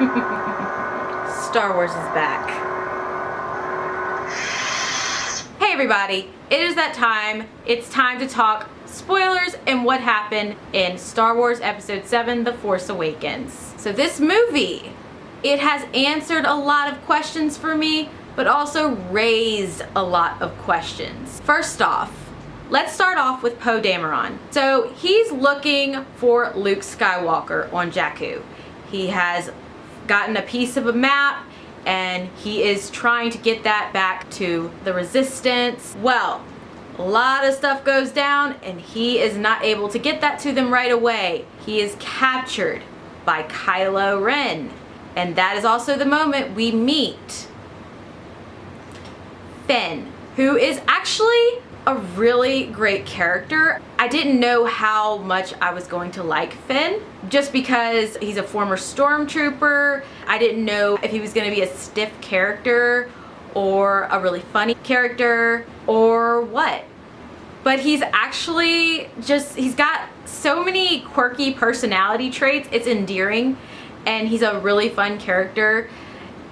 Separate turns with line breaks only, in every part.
Star Wars is back. Hey everybody, it is that time. It's time to talk spoilers and what happened in Star Wars Episode 7, The Force Awakens. So this movie, it has answered a lot of questions for me, but also raised a lot of questions. First off, let's start off with Poe Dameron. So he's looking for Luke Skywalker on Jakku. He has gotten a piece of a map and he is trying to get that back to the Resistance. Well, a lot of stuff goes down and he is not able to get that to them right away. He is captured by Kylo Ren. And that is also the moment we meet Finn, who is actually a really great character. I didn't know how much I was going to like Finn, just because he's a former stormtrooper. I didn't know if he was going to be a stiff character or a really funny character or what. But he's actually he's got so many quirky personality traits. It's endearing, and he's a really fun character.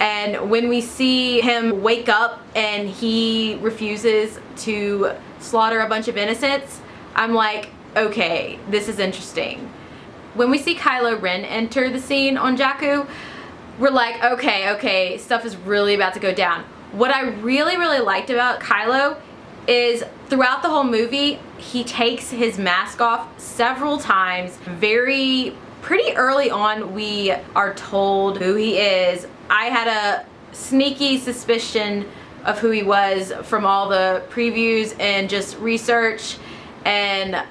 And when we see him wake up and he refuses to slaughter a bunch of innocents, I'm like, okay, this is interesting. When we see Kylo Ren enter the scene on Jakku, we're like, okay, stuff is really about to go down. What I really liked about Kylo is throughout the whole movie, he takes his mask off several times. Pretty early on, we are told who he is. I had a sneaky suspicion of who he was from all the previews and just research, and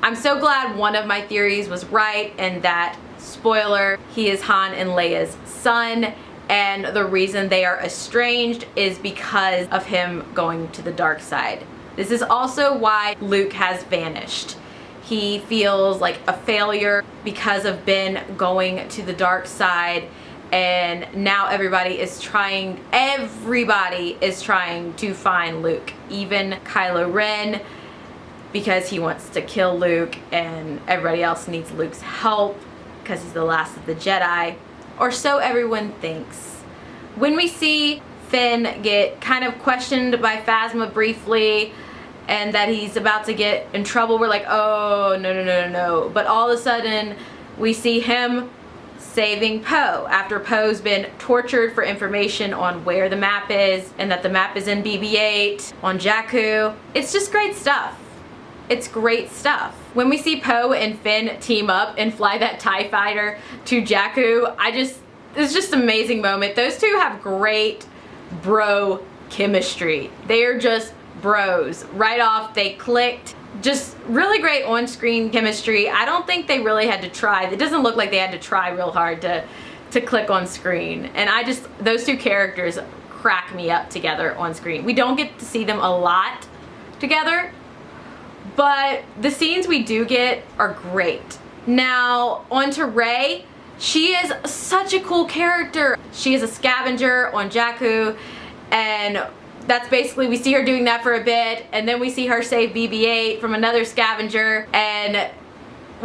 I'm so glad one of my theories was right, and that, spoiler, he is Han and Leia's son, and the reason they are estranged is because of him going to the dark side. This is also why Luke has vanished. He feels like a failure because of Ben going to the dark side, and now everybody is trying to find Luke, even Kylo Ren, because he wants to kill Luke, and everybody else needs Luke's help because he's the last of the Jedi, or so everyone thinks. When we see Finn get kind of questioned by Phasma briefly, and that he's about to get in trouble, we're like, oh, no. But all of a sudden, we see him saving Poe after Poe's been tortured for information on where the map is, and that the map is in BB-8 on Jakku. It's just great stuff. It's great stuff. When we see Poe and Finn team up and fly that TIE fighter to Jakku, it's just an amazing moment. Those two have great bro chemistry. They are just bros. Right off, they clicked. Just really great on-screen chemistry. I don't think they really had to try. It doesn't look like they had to try real hard to click on screen. And those two characters crack me up together on screen. We don't get to see them a lot together, but the scenes we do get are great. Now, on to Rey. She is such a cool character. She is a scavenger on Jakku, and that's basically, we see her doing that for a bit, and then we see her save BB-8 from another scavenger. And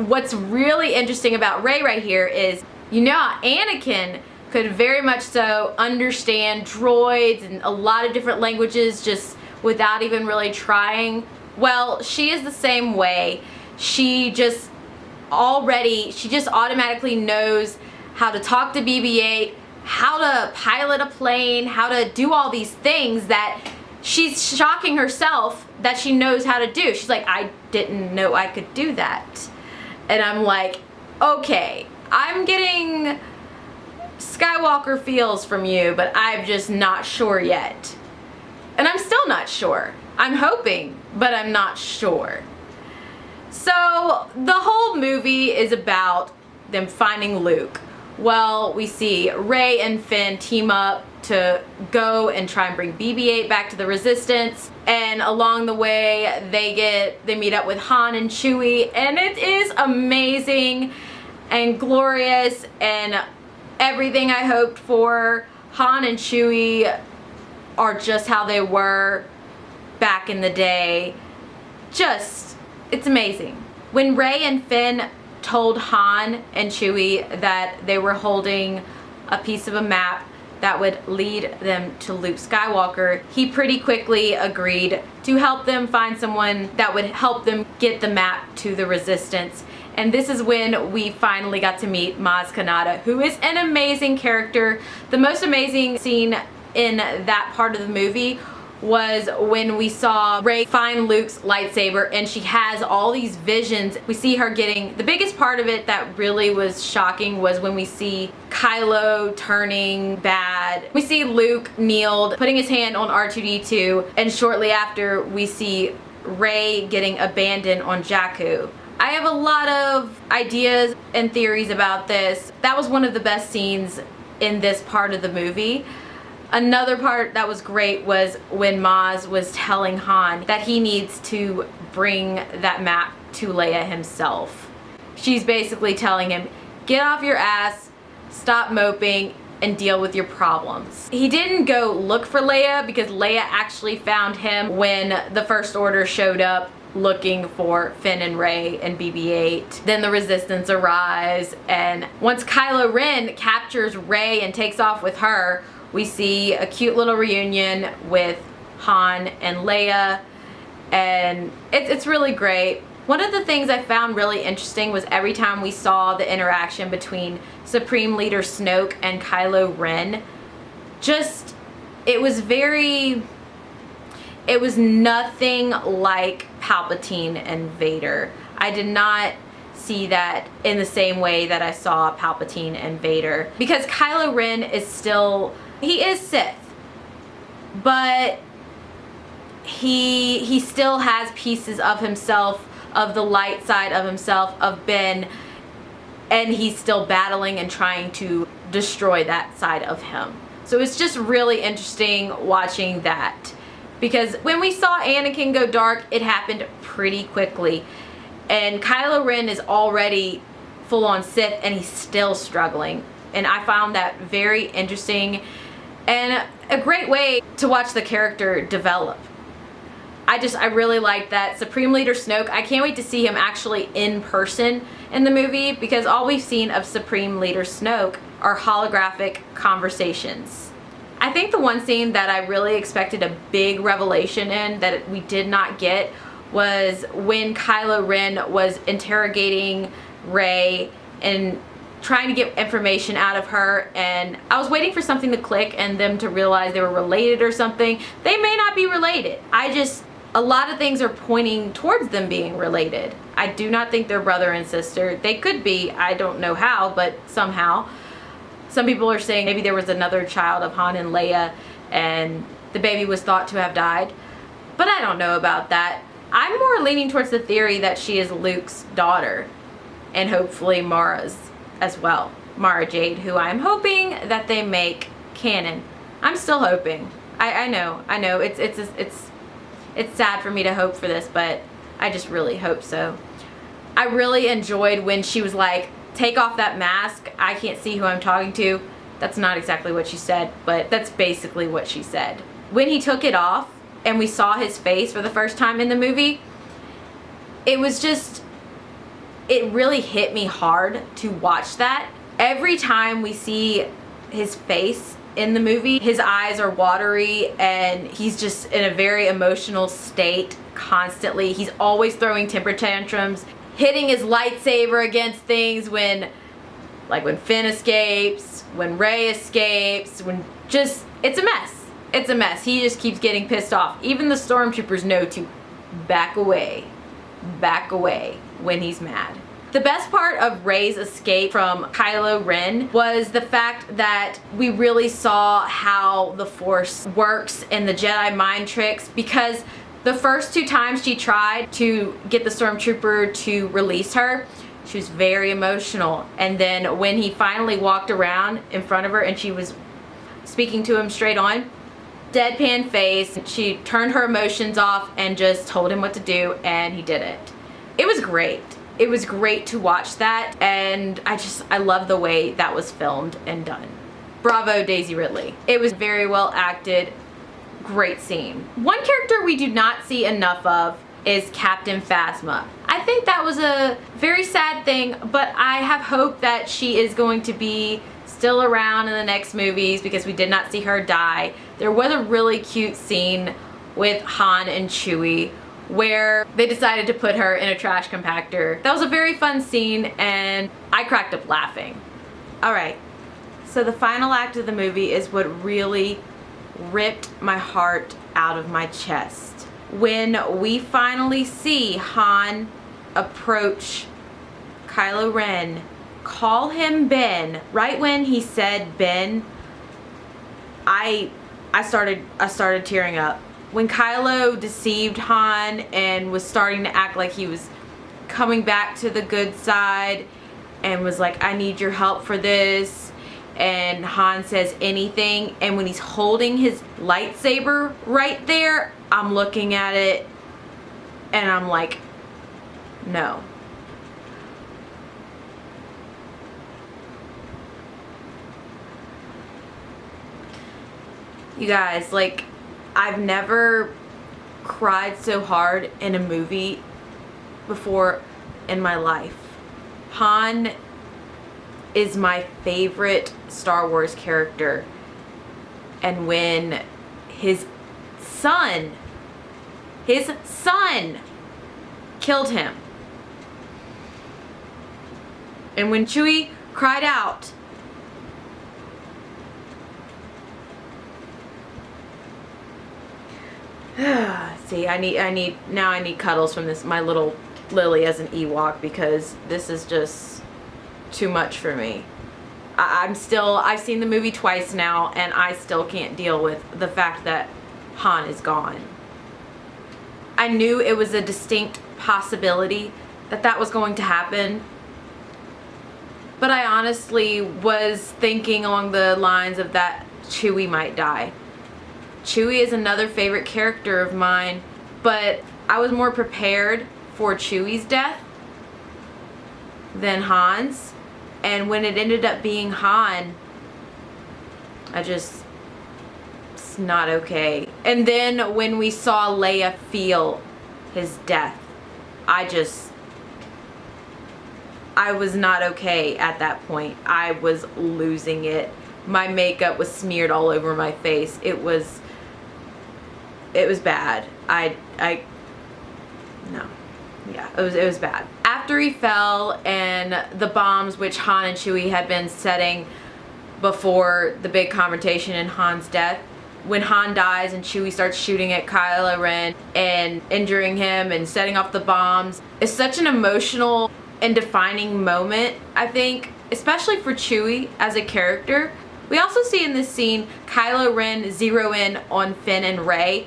what's really interesting about Rey right here is, Anakin could very much so understand droids and a lot of different languages just without even really trying. Well, she is the same way. She just automatically knows how to talk to BB-8, how to pilot a plane, how to do all these things that she's shocking herself that she knows how to do. She's like, I didn't know I could do that. And I'm like, okay, I'm getting Skywalker feels from you, but I'm just not sure yet. And I'm still not sure. I'm hoping, but I'm not sure. So the whole movie is about them finding Luke. Well, we see Rey and Finn team up to go and try and bring BB-8 back to the Resistance, and along the way they meet up with Han and Chewie, and it is amazing and glorious and everything I hoped for. Han and Chewie are just how they were back in the day. It's amazing. When Rey and Finn told Han and Chewie that they were holding a piece of a map that would lead them to Luke Skywalker, he pretty quickly agreed to help them find someone that would help them get the map to the Resistance. And this is when we finally got to meet Maz Kanata, who is an amazing character. The most amazing scene in that part of the movie was when we saw Rey find Luke's lightsaber and she has all these visions. We see her getting, the biggest part of it that really was shocking was when we see Kylo turning bad. We see Luke kneeled, putting his hand on R2-D2, and shortly after we see Rey getting abandoned on Jakku. I have a lot of ideas and theories about this. That was one of the best scenes in this part of the movie. Another part that was great was when Maz was telling Han that he needs to bring that map to Leia himself. She's basically telling him, get off your ass, stop moping, and deal with your problems. He didn't go look for Leia because Leia actually found him when the First Order showed up looking for Finn and Rey and BB-8. Then the Resistance arrives, and once Kylo Ren captures Rey and takes off with her, we see a cute little reunion with Han and Leia, and it's really great. One of the things I found really interesting was every time we saw the interaction between Supreme Leader Snoke and Kylo Ren, it was nothing like Palpatine and Vader. I did not see that in the same way that I saw Palpatine and Vader, because Kylo Ren is still, he is Sith, but he still has pieces of himself, of the light side of himself, of Ben, and he's still battling and trying to destroy that side of him. So it's just really interesting watching that, because when we saw Anakin go dark, it happened pretty quickly, and Kylo Ren is already full-on Sith and he's still struggling, and I found that very interesting and a great way to watch the character develop. I really like that. Supreme Leader Snoke, I can't wait to see him actually in person in the movie, because all we've seen of Supreme Leader Snoke are holographic conversations. I think the one scene that I really expected a big revelation in that we did not get was when Kylo Ren was interrogating Rey and trying to get information out of her, and I was waiting for something to click and them to realize they were related or something. They may not be related. A lot of things are pointing towards them being related. I do not think they're brother and sister. They could be, I don't know how, but somehow. Some people are saying maybe there was another child of Han and Leia and the baby was thought to have died, but I don't know about that. I'm more leaning towards the theory that she is Luke's daughter, and hopefully Mara's as well. Mara Jade, who I'm hoping that they make canon. I'm still hoping. I know it's sad for me to hope for this, but I just really hope so. I really enjoyed when she was like, take off that mask, I can't see who I'm talking to. That's not exactly what she said, but that's basically what she said. When he took it off and we saw his face for the first time in the movie, it really hit me hard to watch that. Every time we see his face in the movie, his eyes are watery and he's just in a very emotional state constantly. He's always throwing temper tantrums, hitting his lightsaber against things when Finn escapes, when Rey escapes, it's a mess. It's a mess. He just keeps getting pissed off. Even the stormtroopers know to back away when he's mad. The best part of Rey's escape from Kylo Ren was the fact that we really saw how the Force works and the Jedi mind tricks, because the first two times she tried to get the stormtrooper to release her, she was very emotional. And then when he finally walked around in front of her and she was speaking to him straight on, deadpan face, she turned her emotions off and just told him what to do, and he did it. It was great. It was great to watch that, and I love the way that was filmed and done. Bravo, Daisy Ridley. It was very well acted. Great scene. One character we do not see enough of is Captain Phasma. I think that was a very sad thing, but I have hope that she is going to be still around in the next movies because we did not see her die. There was a really cute scene with Han and Chewie where they decided to put her in a trash compactor. That was a very fun scene and I cracked up laughing. Alright, so the final act of the movie is what really ripped my heart out of my chest. When we finally see Han approach Kylo Ren, call him Ben, right when he said Ben, I started tearing up. When Kylo deceived Han and was starting to act like he was coming back to the good side and was like, I need your help for this, and Han says anything, and when he's holding his lightsaber right there, I'm looking at it and I'm like, no. You guys, like, I've never cried so hard in a movie before in my life. Han is my favorite Star Wars character. And when his son killed him. And when Chewie cried out, see, I need cuddles from this, my little Lily as an Ewok, because this is just too much for me. I've seen the movie twice now, and I still can't deal with the fact that Han is gone. I knew it was a distinct possibility that that was going to happen, but I honestly was thinking along the lines of that Chewie might die. Chewie is another favorite character of mine, but I was more prepared for Chewie's death than Han's. And when it ended up being Han, it's not okay. And then when we saw Leia feel his death, I was not okay at that point. I was losing it. My makeup was smeared all over my face. It was bad. No. Yeah, it was bad. After he fell and the bombs which Han and Chewie had been setting before the big confrontation in Han's death, when Han dies and Chewie starts shooting at Kylo Ren and injuring him and setting off the bombs, it's such an emotional and defining moment, I think, especially for Chewie as a character. We also see in this scene Kylo Ren zero in on Finn and Rey,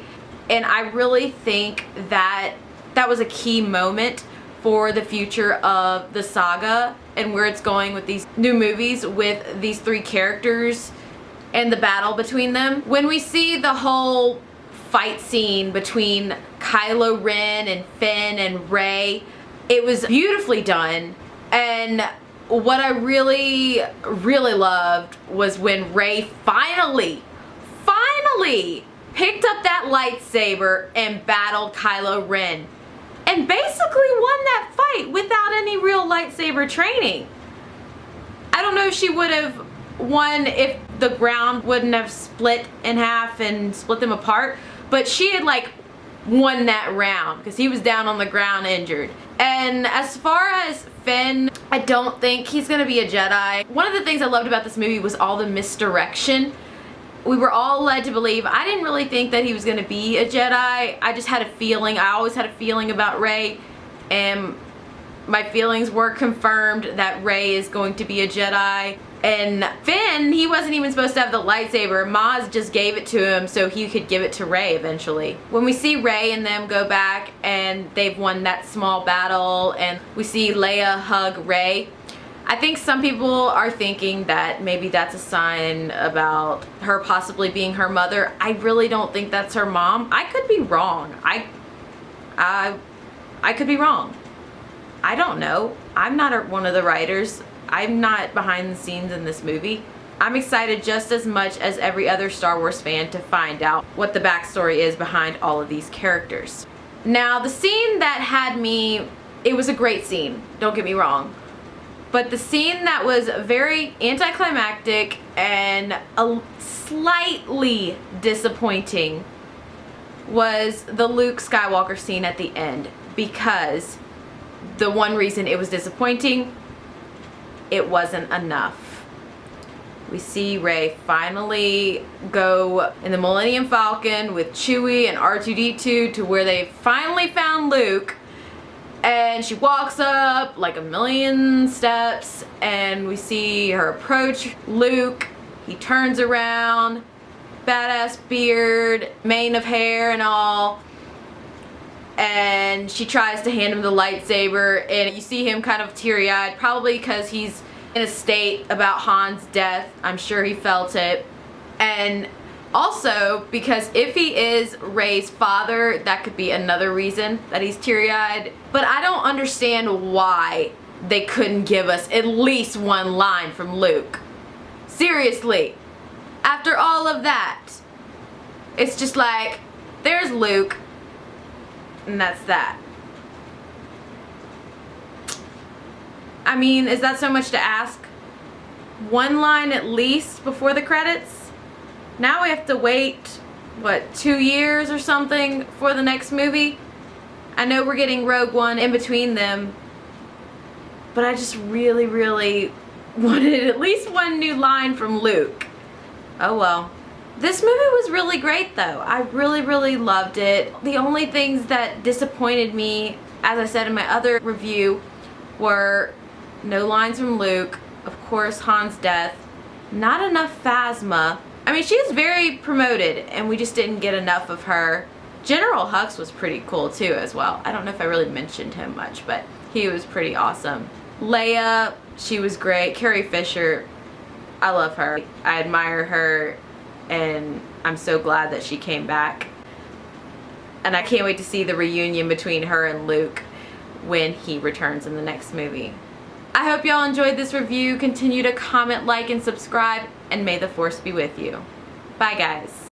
and I really think that that was a key moment for the future of the saga and where it's going with these new movies with these three characters and the battle between them. When we see the whole fight scene between Kylo Ren and Finn and Rey, it was beautifully done. And what I really, really loved was when Rey finally picked up that lightsaber and battled Kylo Ren. And basically won that fight without any real lightsaber training. I don't know if she would have won if the ground wouldn't have split in half and split them apart, but she had like won that round because he was down on the ground injured. And as far as Finn, I don't think he's gonna be a Jedi. One of the things I loved about this movie was all the misdirection. We were all led to believe, I didn't really think that he was going to be a Jedi. I just had a feeling. I always had a feeling about Rey, and my feelings were confirmed that Rey is going to be a Jedi. And Finn, he wasn't even supposed to have the lightsaber. Maz just gave it to him so he could give it to Rey eventually. When we see Rey and them go back and they've won that small battle and we see Leia hug Rey, I think some people are thinking that maybe that's a sign about her possibly being her mother. I really don't think that's her mom. I could be wrong. I could be wrong. I don't know. I'm not one of the writers. I'm not behind the scenes in this movie. I'm excited just as much as every other Star Wars fan to find out what the backstory is behind all of these characters. Now, the scene that had me, it was a great scene, don't get me wrong. But the scene that was very anticlimactic and slightly disappointing was the Luke Skywalker scene at the end, because the one reason it was disappointing, it wasn't enough. We see Rey finally go in the Millennium Falcon with Chewie and R2-D2 to where they finally found Luke, and she walks up like a million steps and we see her approach Luke. He turns around, badass beard, mane of hair and all, and she tries to hand him the lightsaber, and you see him kind of teary-eyed, probably because he's in a state about Han's death. I'm sure he felt it. And also because if he is Rey's father, that could be another reason that he's teary-eyed. But I don't understand why they couldn't give us at least one line from Luke. Seriously, after all of that, it's just like, there's Luke, and that's that. I mean, is that so much to ask? One line at least before the credits? Now we have to wait, what, 2 years or something for the next movie? I know we're getting Rogue One in between them, but I just really, really wanted at least one new line from Luke. Oh well. This movie was really great though. I really, really loved it. The only things that disappointed me, as I said in my other review, were no lines from Luke, of course Han's death, not enough Phasma. I mean, she is very promoted and we just didn't get enough of her. General Hux was pretty cool too as well. I don't know if I really mentioned him much, but he was pretty awesome. Leia, she was great. Carrie Fisher, I love her. I admire her and I'm so glad that she came back. And I can't wait to see the reunion between her and Luke when he returns in the next movie. I hope y'all enjoyed this review. Continue to comment, like, and subscribe, and may the Force be with you. Bye, guys.